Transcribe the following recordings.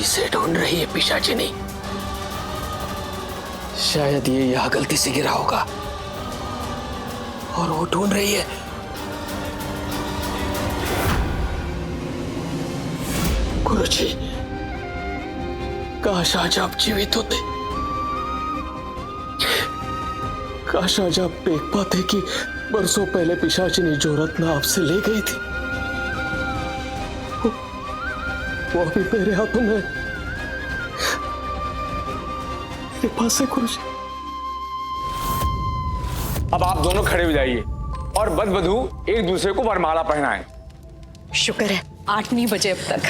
इसे ढूंढ रही है पिशाचिनी। शायद ये यहाँ गलती से गिरा होगा और वो ढूंढ रही है। गुरुजी, काश आज आप जीवित होते। काश आज आप देख पाते कि बरसों पहले पिशाचिनी जो रत्न आपसे ले गई थी वो अभी मेरे हाथों में मेरे पास है। गुरुजी, अब आप दोनों खड़े हो जाइए और बदबधू एक दूसरे को वरमाला पहनाएं। शुक्र है 8 नहीं बजे अब तक।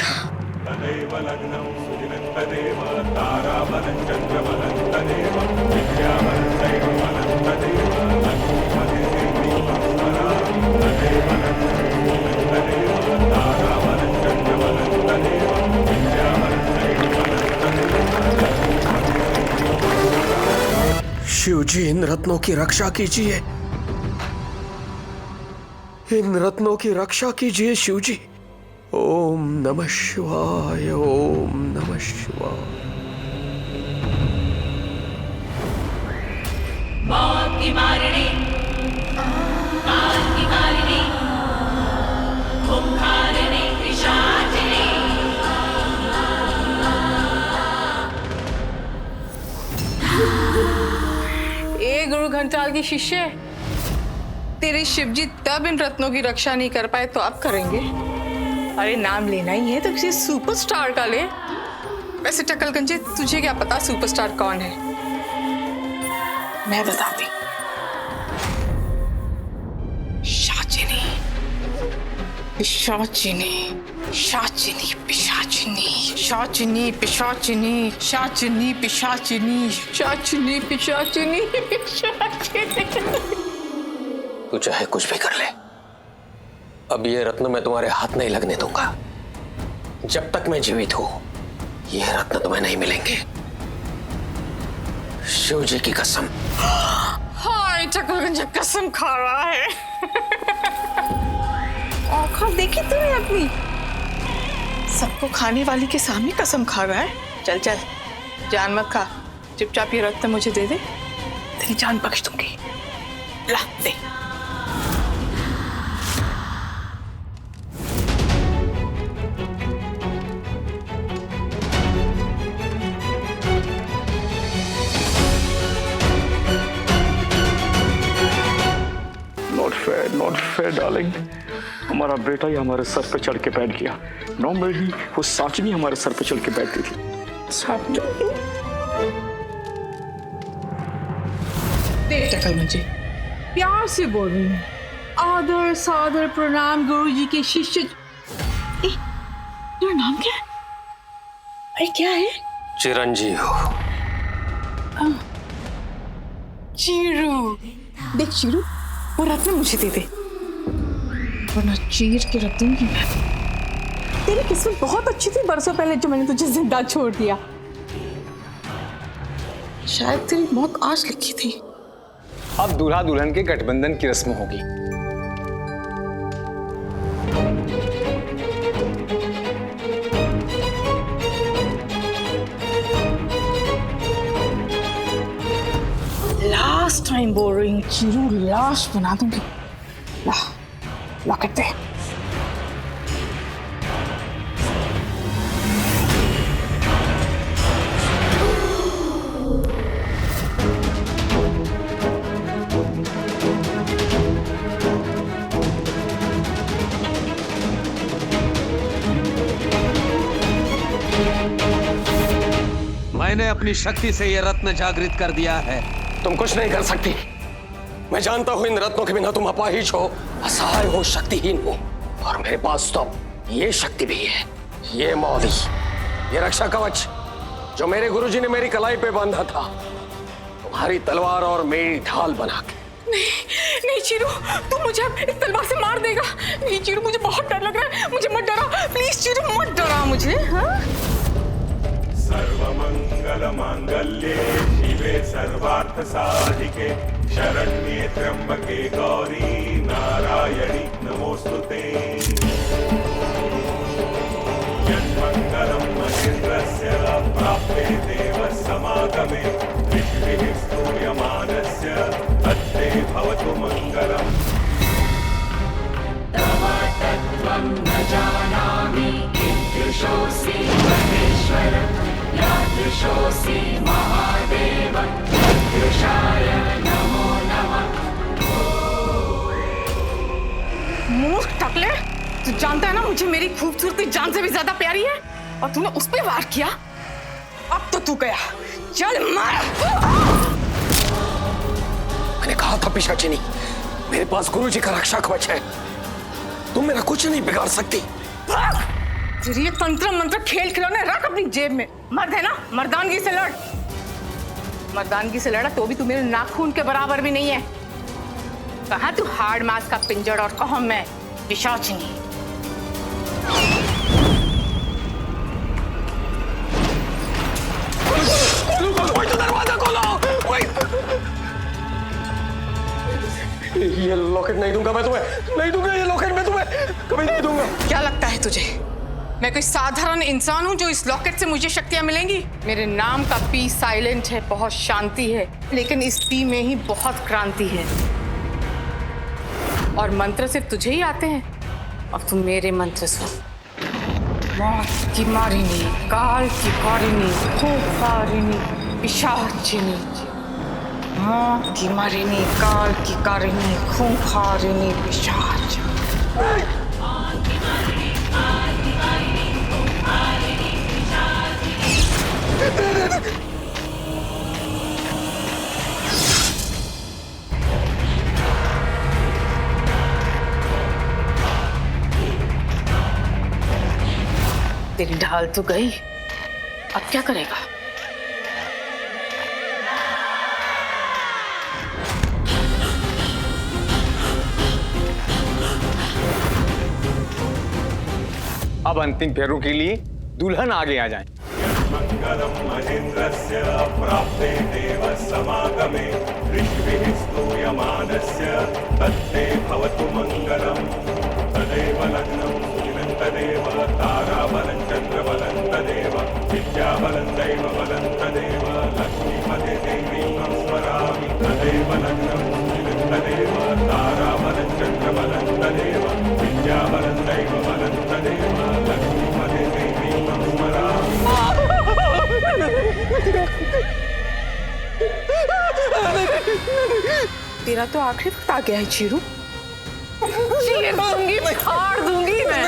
शिव जी, इन रत्नों की रक्षा कीजिए। इन रत्नों की रक्षा कीजिए शिव जी। ओम नमः शिवाय, ओम नमः शिवाय। मौत की मारिणी, काल की कालिनी, खुंखारिणी, पिशाचिनी। ए गुरु घंटाल की शिष्य, तेरे शिवजी तब इन रत्नों की रक्षा नहीं कर पाए तो अब करेंगे। अरे नाम लेना ही है तो किसी सुपरस्टार का ले। वैसे टकलगंजे, तुझे क्या पता सुपरस्टार कौन है? मैं बताती। शाचिनी, पिशाचिनी, शाचिनी, पिशाचिनी, शाचिनी, पिशाचिनी, शाचिनी, पिशाचिनी, शाचिनी, पिशाचिनी, पिशाचिनी। तू चाहे कुछ भी कर ले, अब ये रत्न मैं तुम्हारे हाथ नहीं लगने दूंगा। जब तक मैं जीवित हूं ये रत्न तुम्हें नहीं मिलेंगे। शिव जी की कसम। हाय टकलगंज कसम खा रहा है। औकात देखी तूने अपनी? सबको खाने वाली के सामने कसम खा रहा है। चल चल, जान मत खा, चुपचाप ये रत्न मुझे दे दे, तेरी जान बख्श दूंगी। ला दे। Not fair darling. हमारा बेटा ही हमारे सर पे चढ़ के बैठ गया। नॉर्मली वो साचनी हमारे सर पे चढ़ के बैठती थी। देख टकलगंज, प्यार से बोल रही हूँ। आदर सादर प्रणाम गुरु जी के शिष्य। तेरा नाम क्या है? अरे क्या है? चिरंजीव। चीरू। देख चीरू, वो रत्न मुझे दे दे, वरना चीर के रख दूंगी मैं। तेरी किस्मत बहुत अच्छी थी बरसों पहले जो मैंने तुझे जिंदा छोड़ दिया। शायद तेरी मौत आज लिखी थी। अब दूल्हा दुल्हन के गठबंधन की रस्म होगी। लास्ट टाइम बोल रही हूँ चीरू, लाश बना दूंगी। ला, ला करते। मैंने अपनी शक्ति से यह रत्न जागृत कर दिया है। तुम कुछ नहीं कर सकती। मैं जानता हूं इन रत्नों के बिना तुम अपाहिज हो, असहाय हो, शक्तिहीन हो। और मेरे पास तो ये शक्ति भी है। ये मौली, ये रक्षा कवच जो मेरे गुरुजी ने मेरी कलाई पे बांधा था, तुम्हारी तलवार और मेरी ढाल बना के। नहीं नहीं चीरू, तू मुझे इस तलवार से मार देगा। नहीं चीरू, मुझे बहुत डर लग रहा है। मुझे मत डरा प्लीज चीरू, मत डरा मुझे। हाँ? सर्वमंगल मांगल्ये शिवे सर्वार्थ साधिके शरण्ये त्र्यंबके गौरी नारायणी नमोस्तुते। यन्मंगलं महेन्द्रस्य प्राप्ते देव समागमे ऋषिभिः स्तूयमानस्य तत्ते भवतु मङ्गलम् तव तत्त्वं न जानामि कीदृशोऽसि महेश्वर यादृशोऽसि महादेव सदृशाय नमो नमः। मूर्ख टकले, तू जानता है ना मुझे मेरी खूबसूरती जान से भी ज्यादा प्यारी है, और तूने उस पे वार किया। अब तो तू गया, चल मार। मैंने कहा था पिशाचिनी, मेरे पास गुरुजी का रक्षा कवच है, तुम मेरा कुछ नहीं बिगाड़ सकती। फिर ये तंत्र मंत्र खेल खिलौने रख अपनी जेब में। मर्द है ना, मर्दानगी से लड़। मर्दानगी से लड़ा तो भी तू मेरे नाखून के बराबर भी नहीं है। कहा तू हार्ड मास का पिंजड़, और कहा मैं पिशाचिनी। दरवाजा खोलो। ये लॉकेट नहीं दूंगा मैं तुम्हें, नहीं दूंगा ये लॉकेट मैं तुम्हें, कभी नहीं दूंगा। क्या लगता है तुझे मैं कोई साधारण इंसान हूँ जो इस लॉकेट से मुझे शक्तियां मिलेंगी? मेरे नाम का पी साइलेंट है, बहुत शांति है, लेकिन इस पी में ही बहुत क्रांति है। और मंत्र सिर्फ तुझे ही आते हैं। अब तुम मेरे मंत्र सुन। मौत की मारिनी, काल की कारिणी, खूंखारिणी, पिशाचिनी। मौत की मारिनी, काल की कारिणी, खूंखारिणी, पिशाच। तेरी ढाल तो गई, अब क्या करेगा? अब अंतिम फेरों के लिए दुल्हन आगे आ जाए। मङ्गलं महेन्द्रस्य प्राप्ते देव समागमे ऋषिभिः स्तूयमानस्य तत्ते भवतु मङ्गलम्। तदेव लग्नं सुदिनं तदेव ताराबलं चन्द्रबलं तदेव विद्याबलं दैवबलं तदेव लक्ष्मीपते देवीं स्मरामि। तदेव लग्नं सुदिनं तदेव ताराबलं चन्द्रबलं तदेव विद्याबलं दैवबलं तदेव लक्ष्मीपते देवीं स्मरामि। तेरा तो आखिरी वक्त आ गया है चीरू। चीर दूंगी, फाड़ दूंगी मैं।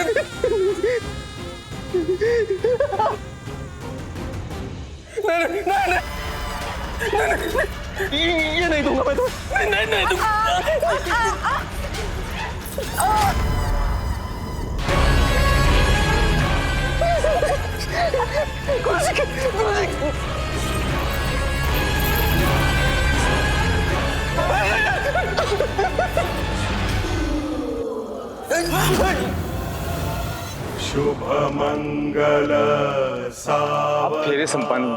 ये नहीं दूंगा मैं तुम्हें, नहीं दूंगा। शुभ मंगल सावधान। फेरे संपन्न हुए।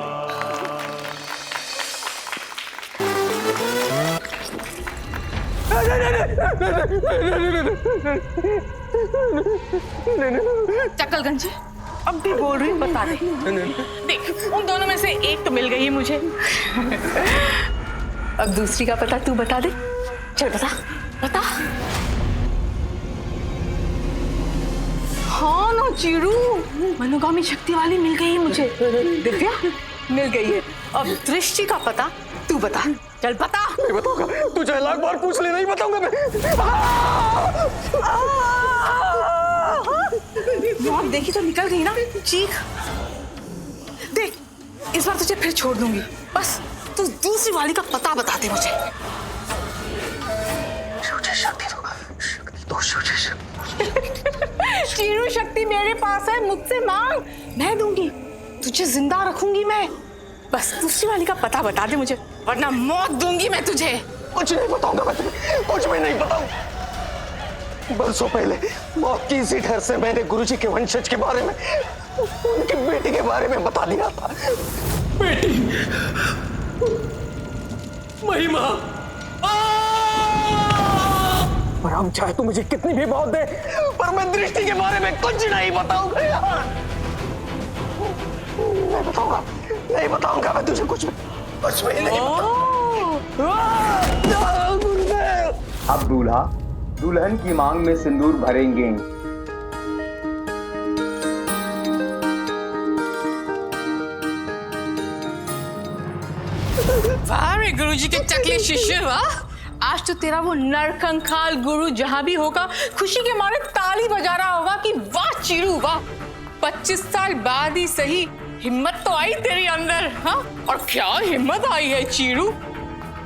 चक्कलगंज, अब भी बोल रही हूँ, बता दे। देख, उन दोनों में से एक तो मिल गई है मुझे। अब दूसरी का पता तू बता दे। चल बता, बता। हाँ ना चीरू, मनोगामी शक्ति वाली मिल गई है मुझे। दिव्या मिल गई है। अब दृष्टि का पता तू बता। चल बता। नहीं बताऊंगा, तू चाहे लाख बार पूछ ले, नहीं बताऊंगा मैं। मौत देखी तो निकल गई ना, चीख। देख, इस बार तुझे फिर छोड़ दूंगी, बस तू दूसरी वाली का पता बता दे मुझे। चीरू, शक्ति मेरे पास है, मुझसे मांग, मैं दूंगी, तुझे जिंदा रखूंगी मैं। बस दूसरी वाली का पता बता दे मुझे, वरना मौत दूंगी मैं तुझे। कुछ नहीं बताऊंगा मैं तुम्हें, कुछ भी नहीं बताऊंगा। बरसों पहले मौत की इसी डर से मैंने गुरुजी के वंशज के बारे में, उनकी बेटी के बारे में बता दिया था। बेटी, महिमा, और हम चाहे तो मुझे कितनी भी मौत दे, पर मैं दृष्टि के बारे में कुछ नहीं बताऊंगा। नहीं बताऊंगा, नहीं बताऊंगा मैं तुझे कुछ भी नहीं गुरुदेव। अब दूल्हा दुल्हन की मांग में सिंदूर भरेंगे। वाह रे गुरुजी के चकले शिष्य, वाह। आज तो तेरा वो नरकंकाल गुरु जहां भी होगा खुशी के मारे ताली बजा रहा होगा कि वाह चीरू वाह, 25 साल बाद ही सही हिम्मत तो आई तेरे अंदर। हाँ, और क्या हिम्मत आई है चीरू,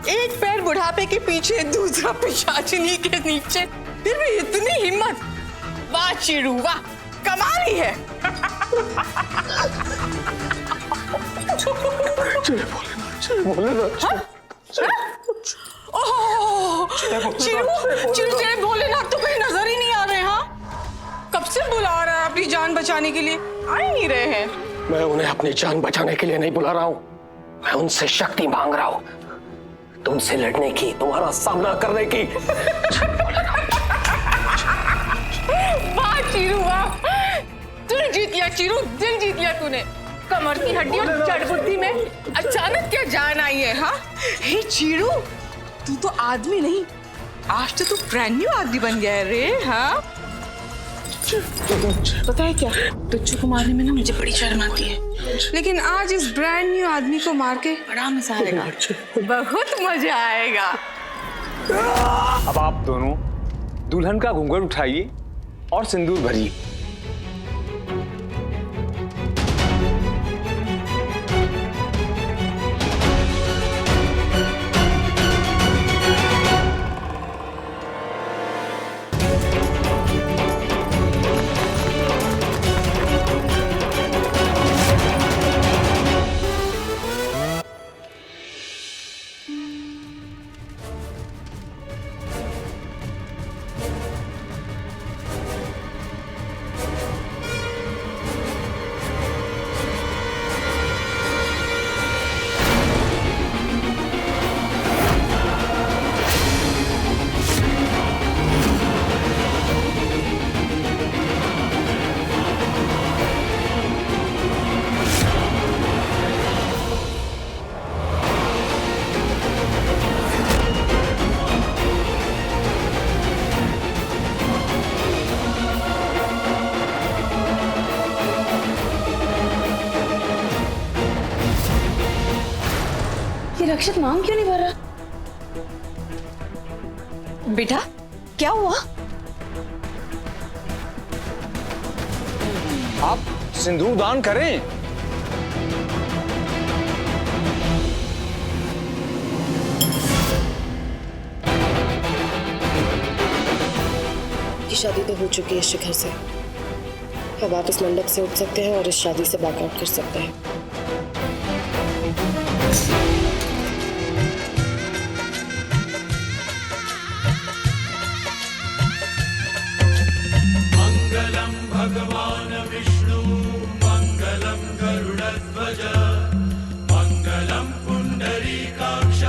एक पैर बुढ़ापे के पीछे दूसरा पिशाचिनी के नीचे, फिर भी इतनी हिम्मत। वाह चीरू वाह, कमाल ही है। चिरू तेरे भोलेनाथ तो कहीं नजर ही नहीं आ रहे। हाँ, कब से बुला रहा है अपनी जान बचाने के लिए, आ ही नहीं रहे हैं। मैं उन्हें अपनी जान बचाने के लिए नहीं बुला रहा हूँ, मैं उनसे शक्ति मांग रहा हूँ, तुमसे लड़ने की, तुम्हारा सामना करने की। वाह चीरू वाह, तूने जीत लिया चीरू, दिल जीत लिया तूने। कमर की हड्डी और जड़ बुद्धि में अचानक क्या जान आई है। हाँ, हे चीरू, तू तो आदमी नहीं, आज तो तू ब्रांड न्यू आदमी बन गया है रे। हाँ, पता है क्या, तुझको को मारने में ना मुझे बड़ी शर्म आती है, लेकिन आज इस ब्रांड न्यू आदमी को मार के बड़ा मजा आएगा, बहुत मजा आएगा। अब आप दोनों दुल्हन का घूंघट उठाइए और सिंदूर भरिए। रक्षक मांग क्यों नहीं भर रहा? बेटा क्या हुआ? आप सिंदूर दान करें। की शादी तो हो चुकी है शिखर से, अब आप इस मंडप से उठ सकते हैं और इस शादी से बैकआउट कर सकते हैं। मंगलम भगवान विष्णु मंगलम गरुड़ध्वज मंगलम पुंडरीकाक्ष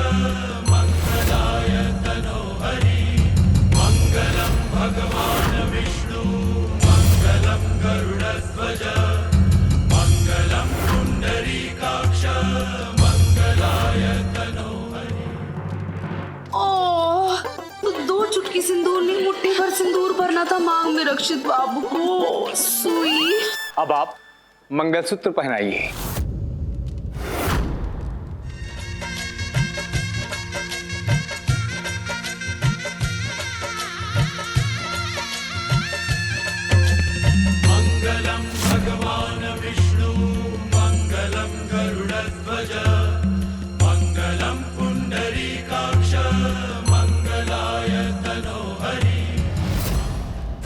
मंगलाय तनोहरि मंगलम भगवान विष्णु मंगलम गरुड़ध्वज मंगलम पुंडरीकाक्ष मंगलाय तनोहरि। ओह, तो 2 चुटकी सिंदूर नहीं, मुट्ठी भर सिंदूर भरना था मांग में रक्षित बाबू को। सुई। अब आप मंगलसूत्र पहनाइए। मंगलम भगवान विष्णु मंगलम गरुड़ध्वज मंगलम पुंडरीकाक्ष मंगलाय तनोहरि।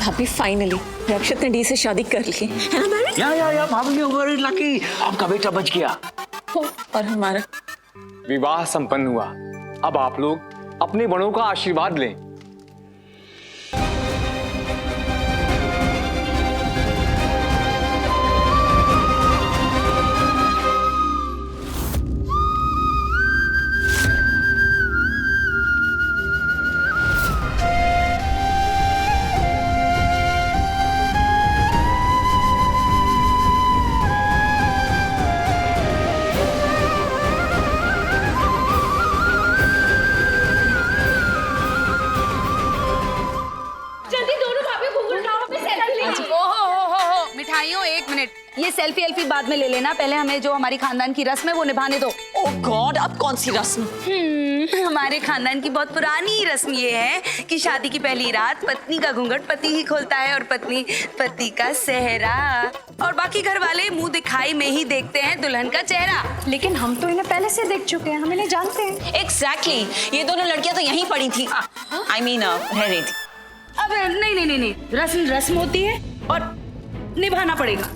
भाभी फाइनली रक्षित ने डी से शादी कर ली है ना मैम? या भाभी वेरी लकी, आपका बेटा बच गया। और हमारा विवाह संपन्न हुआ। अब आप लोग अपने बड़ों का आशीर्वाद लें। ये सेल्फी एल्फी बाद में ले लेना, पहले हमें जो हमारी खानदान की रस्म है वो निभाने दो। ओह गॉड, अब कौन सी रस्म? हमारे खानदान की बहुत पुरानी रस्म ये है कि शादी की पहली रात पत्नी का घूंघट पति ही खोलता है और पत्नी पति का सेहरा, और बाकी घर वाले मुंह दिखाई में ही देखते हैं दुल्हन का चेहरा। लेकिन हम तो इन्हें पहले से देख चुके हैं, हम इन्हें जानते हैं। एग्जैक्टली, ये दोनों लड़कियां तो यहीं पड़ी थी, आई मीन रह रही थी। अब नहीं, रस्म रस्म होती है और निभाना पड़ेगा।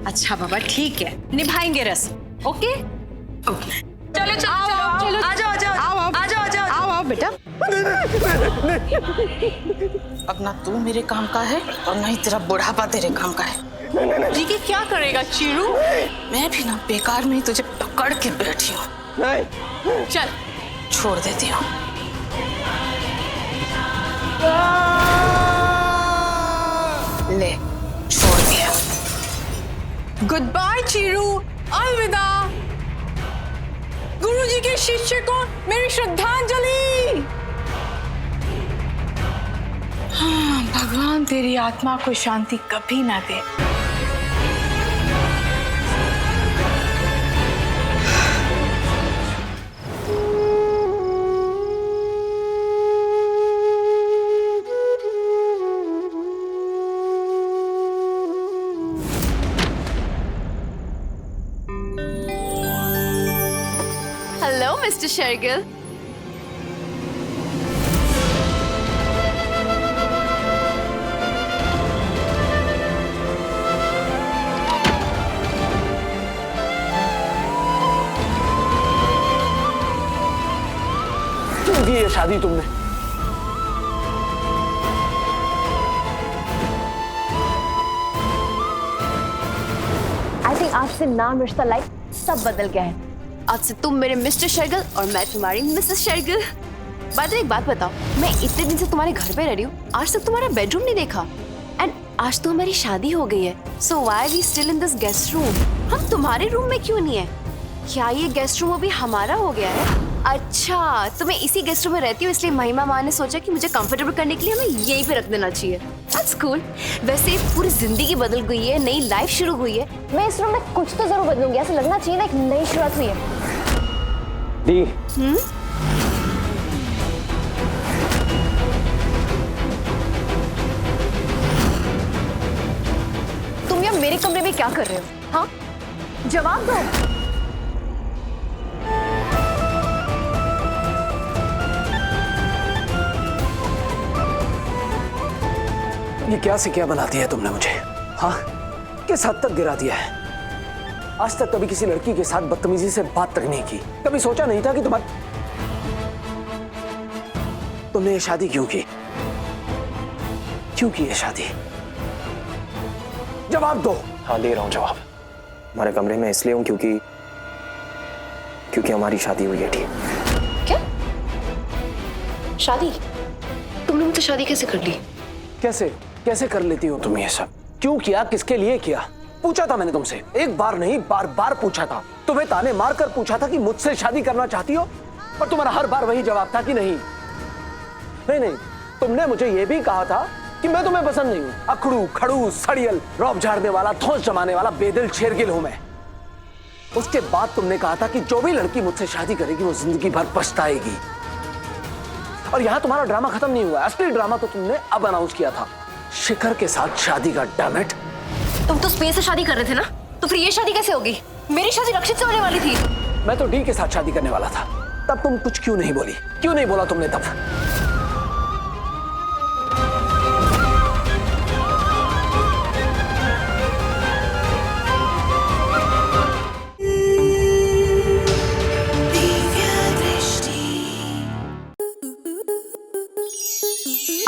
अच्छा बाबा ठीक है, निभाएंगे रस्म। ओके ओके, चलो चलो चलो, आ जाओ आओ बेटा। अब ना तू मेरे काम का है और ना ही तेरा बुढ़ापा तेरे काम का है। जी की क्या करेगा चिरू? मैं भी ना बेकार में ही तुझे पकड़ के बैठी हूँ। चल छोड़ देती हूँ। ले, छोड़ दिया। गुड बाय चिरू, अलविदा। गुरुजी के शिष्य को मेरी श्रद्धांजलि। हाँ, भगवान तेरी आत्मा को शांति कभी ना दे। Hello mister Shergill. क्यों की ये शादी तुमने? आई थिंक आज से नाम रिश्ता लाइफ सब बदल गया है। आज से तुम मेरे मिस्टर शेरगिल और मैं तुम्हारी मिसेस शेरगिल। बात एक बात बताओ, मैं इतने दिन से तुम्हारे घर पे रह रही हूँ, आज तक तुम्हारा बेडरूम नहीं देखा। एंड आज तो हमारी शादी हो गई है, so why are we still in this guest room? हम तुम्हारे रूम में क्यों नहीं है? क्या ये गेस्ट रूम अभी हमारा हो गया है? अच्छा, तो मैं इसी गेस्ट रूम में रहती हूँ, इसलिए महिमा माँ ने सोचा कि मुझे कंफर्टेबल करने के लिए हमें यहीं पे रख देना चाहिए। That's cool. वैसे पूरी जिंदगी बदल गई है, नई लाइफ शुरू हुई है। मैं इस रूम में कुछ तो जरूर बदलूंगी, ऐसा लगना चाहिए ना एक नई शुरुआत हुई है। दी, तुम यहाँ मेरे कमरे में क्या कर रहे हो? हाँ, जवाब दो। ये क्या से क्या बना दिया है तुमने मुझे? हाँ, किस हद तक गिरा दिया है? आज तक कभी किसी लड़की के साथ बदतमीजी से बात तक नहीं की, कभी सोचा नहीं था कि तुमने ये शादी क्यों की? क्यों की ये शादी? जवाब दो। हाँ, दे रहा हूँ जवाब। हमारे कमरे में इसलिए हूँ क्योंकि हमारी शादी हुई है। ठीक? क्या शादी? तुमने मुझसे शादी कैसे कर ली? कैसे कर लेती हो तुम ये सब? क्यों किया, किसके लिए किया? पूछा था मैंने तुमसे, एक बार नहीं बार बार पूछा था। तुम्हें ताने मार कर पूछा था कि मुझसे शादी करना चाहती हो, और तुम्हारा हर बार वही जवाब था कि नहीं। तुमने मुझे यह भी कहा था कि मैं तुम्हें पसंद नहीं हूं, अखड़ू खड़ू सड़ियल रौब झाड़ने वाला धौंस जमाने वाला बेदिल शेरगिल हूं मैं। उसके बाद तुमने कहा था कि जो भी लड़की मुझसे शादी करेगी वो जिंदगी भर पछताएगी। और यहां तुम्हारा ड्रामा खत्म नहीं हुआ, असली ड्रामा तो तुमने अब अनाउंस किया था, शिखर के साथ शादी का। डैम इट, तुम तो स्पेस से शादी कर रहे थे ना, तो फिर ये शादी कैसे होगी? मेरी शादी रक्षित से होने वाली थी। मैं तो डी के साथ शादी करने वाला था, तब तुम कुछ क्यों नहीं बोली? क्यों नहीं बोला तुमने तब?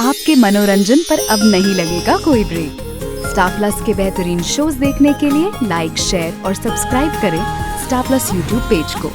आपके मनोरंजन पर अब नहीं लगेगा कोई ब्रेक। स्टार प्लस के बेहतरीन शोज देखने के लिए लाइक, शेयर और सब्सक्राइब करें स्टार प्लस यूट्यूब पेज को।